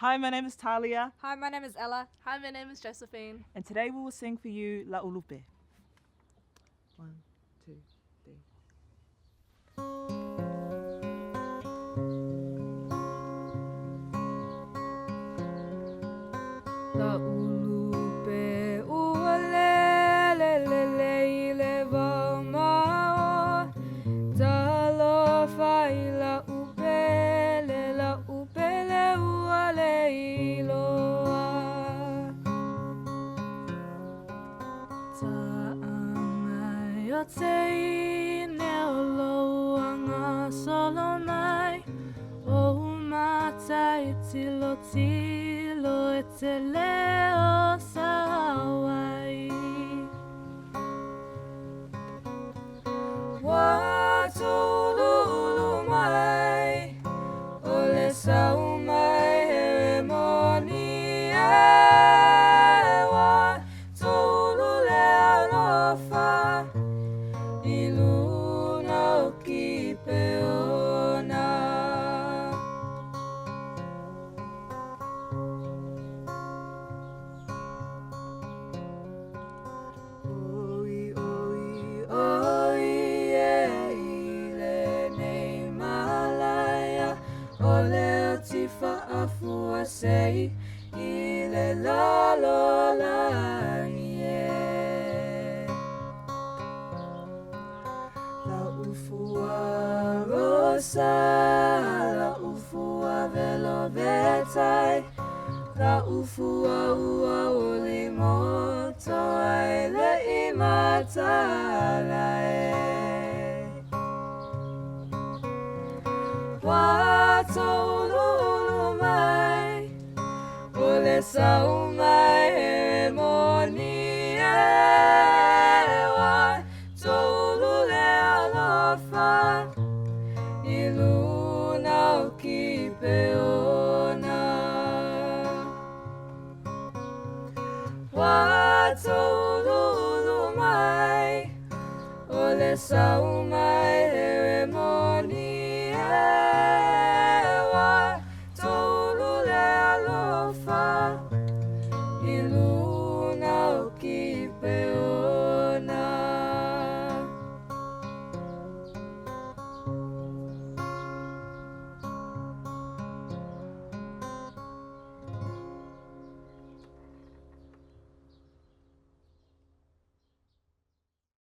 Hi, my name is Talia. Hi, my name is Ella. Hi, my name is Josephine. And today we will sing for you La'u Lupe. 1, 2, 3. La'u Lupe ua le le wau mao. Talofa I La'u Pele ua le iloa. Ta'angai o te ine o loanga solo mai. O matai tilo e te leo sa Hawaii. Wa tolulu mai o le sau mai heremoni e wa tolu le alofa I luna o ki peona. Fa'afua sei I le lalolani e La'ufua rosa La'ufua velo vetai La'ufua ua uli moto ai le imatala e Watolu mai Ole sau mai heremoni e wa tolu le alofa I luna o ki peona. Wa tolu mai Ole sau mai